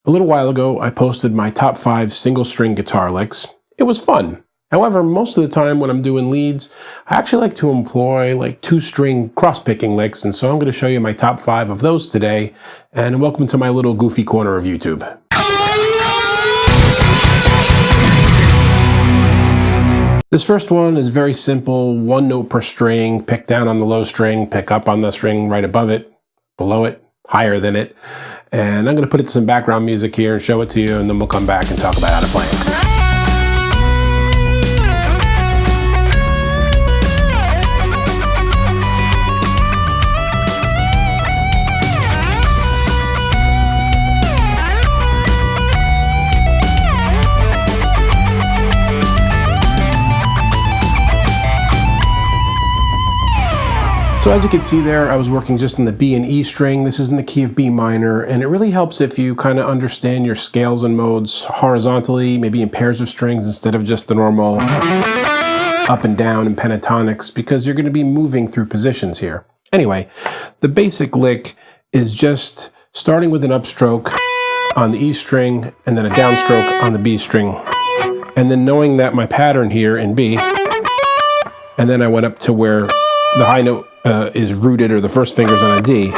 A little while ago, I posted my top 5 single string guitar licks. It was fun. However, most of the time when I'm doing leads, I actually like to employ like 2-string cross-picking licks, and so I'm going to show you my top 5 of those today, and welcome to my little goofy corner of YouTube. This first one is very simple, 1 note per string, pick down on the low string, pick up on the string right above it, below it, higher than it. And I'm going to put it to some background music here and show it to you, and then we'll come back and talk about how to play it. So as you can see there, I was working just in the B and E string. This is in the key of B minor, and it really helps if you kind of understand your scales and modes horizontally, maybe in pairs of strings instead of just the normal up and down and pentatonics, because you're going to be moving through positions here. Anyway, the basic lick is just starting with an upstroke on the E string and then a downstroke on the B string, and then knowing that my pattern here in B, and then I went up to where the high note is rooted, or the first finger's on a D.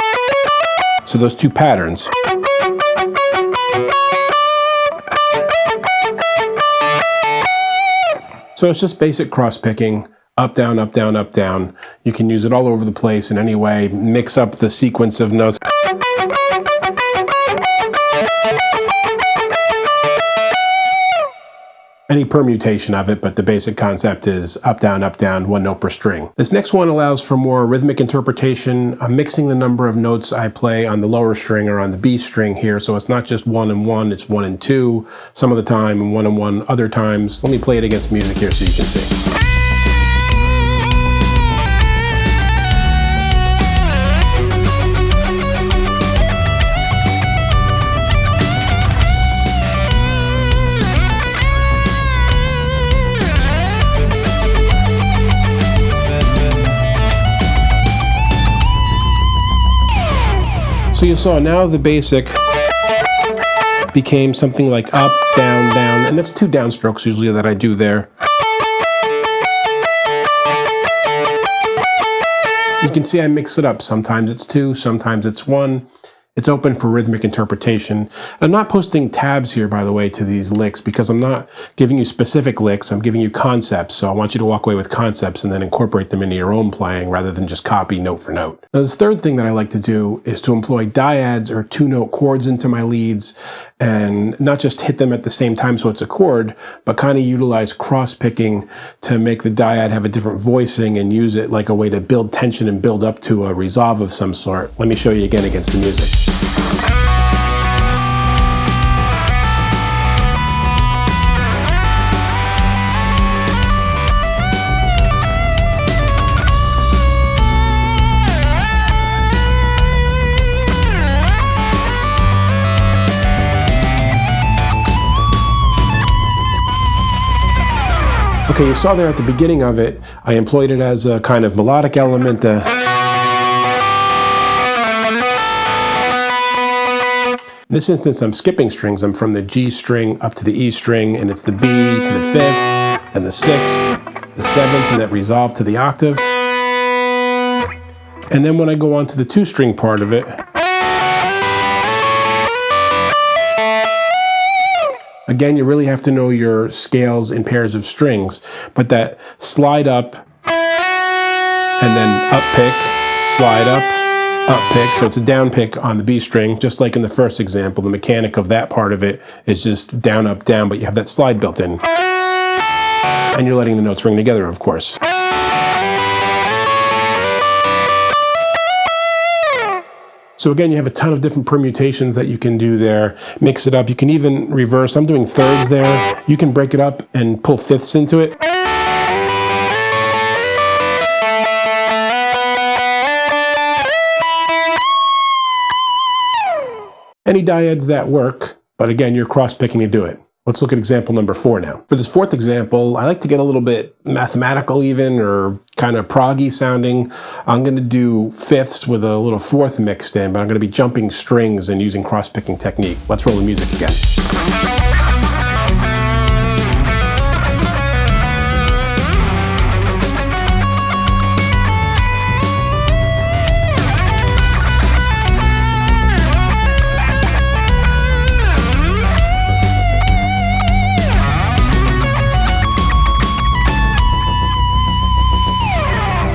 So those two patterns. So it's just basic cross picking, up, down, up, down, up, down. You can use it all over the place in any way, mix up the sequence of notes. Any permutation of it, but the basic concept is up, down, 1 note per string. This next one allows for more rhythmic interpretation. I'm mixing the number of notes I play on the lower string or on the B string here, so it's not just 1 and 1, it's 1 and 2 some of the time, and 1 and 1 other times. Let me play it against music here so you can see. So you saw now the basic became something like up, down, down, and that's 2 downstrokes usually that I do there. You can see I mix it up. Sometimes it's 2, sometimes it's 1. It's open for rhythmic interpretation. I'm not posting tabs here, by the way, to these licks because I'm not giving you specific licks. I'm giving you concepts. So I want you to walk away with concepts and then incorporate them into your own playing rather than just copy note for note. Now, the third thing that I like to do is to employ Diads or 2-note chords into my leads, and not just hit them at the same time so it's a chord, but kind of utilize cross-picking to make the Diad have a different voicing and use it like a way to build tension and build up to a resolve of some sort. Let me show you again against the music. Okay, you saw there at the beginning of it, I employed it as a kind of melodic element. In this instance, I'm skipping strings. I'm from the G string up to the E string, and it's the B to the 5th, and the 6th, the 7th, and that resolve to the octave. And then when I go on to the 2-string part of it, again, you really have to know your scales in pairs of strings, but that slide up, and then up pick, slide up pick, so it's a down pick on the B string, just like in the first example. The mechanic of that part of it is just down, up, down, but you have that slide built in. And you're letting the notes ring together, of course. So again, you have a ton of different permutations that you can do there. Mix it up. You can even reverse. I'm doing thirds there. You can break it up and pull fifths into it. Any Diads that work, but again, you're cross-picking to do it. Let's look at example number 4 now. For this fourth example, I like to get a little bit mathematical even, or kind of proggy sounding. I'm going to do fifths with a little fourth mixed in, but I'm going to be jumping strings and using cross-picking technique. Let's roll the music again.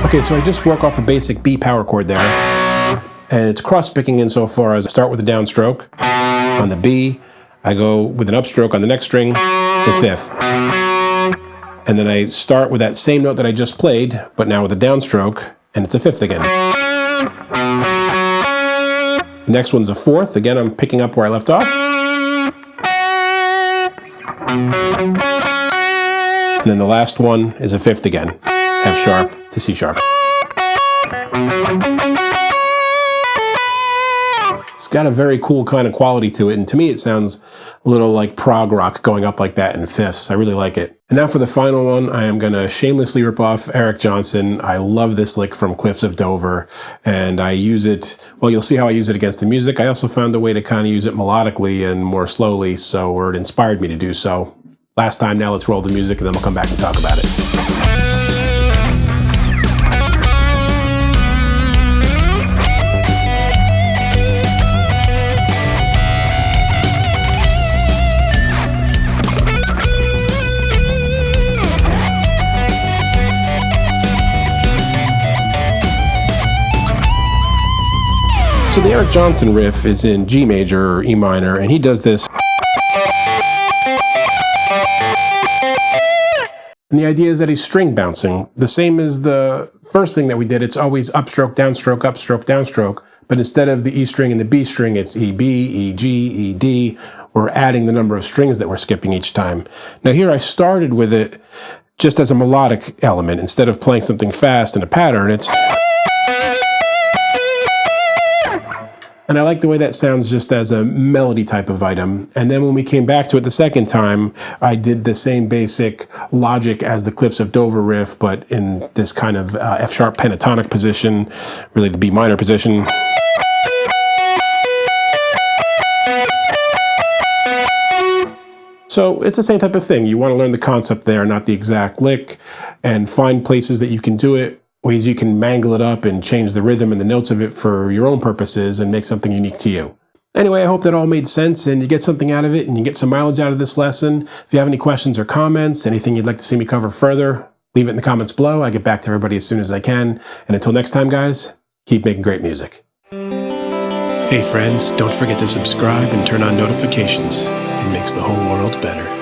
Okay, so I just work off a basic B power chord there, and it's cross-picking insofar as I start with a downstroke on the B, I go with an upstroke on the next string, the fifth, and then I start with that same note that I just played, but now with a downstroke, and it's a fifth again. The next one's a fourth, again I'm picking up where I left off, and then the last one is a fifth again, F sharp to C sharp. It's got a very cool kind of quality to it, and to me it sounds a little like prog rock going up like that in fifths. I really like it. And now for the final one, I am going to shamelessly rip off Eric Johnson. I love this lick from Cliffs of Dover, and I use it, well, you'll see how I use it against the music. I also found a way to kind of use it melodically and more slowly, so it inspired me to do so. Last time, now let's roll the music, and then we'll come back and talk about it. So the Eric Johnson riff is in G major or E minor, and he does this. And the idea is that he's string bouncing, the same as the first thing that we did. It's always upstroke, downstroke, upstroke, downstroke. But instead of the E string and the B string, it's E, B, E, G, E, D. We're adding the number of strings that we're skipping each time. Now here I started with it just as a melodic element. Instead of playing something fast in a pattern, it's... And I like the way that sounds just as a melody type of item. And then when we came back to it the second time, I did the same basic logic as the Cliffs of Dover riff, but in this kind of F-sharp pentatonic position, really the B minor position. So it's the same type of thing. You want to learn the concept there, not the exact lick, and find places that you can do it, ways you can mangle it up and change the rhythm and the notes of it for your own purposes and make something unique to you. Anyway, I hope that all made sense and you get something out of it and you get some mileage out of this lesson. If you have any questions or comments, anything you'd like to see me cover further, leave it in the comments below. I get back to everybody as soon as I can. And until next time, guys, keep making great music. Hey friends, don't forget to subscribe and turn on notifications. It makes the whole world better.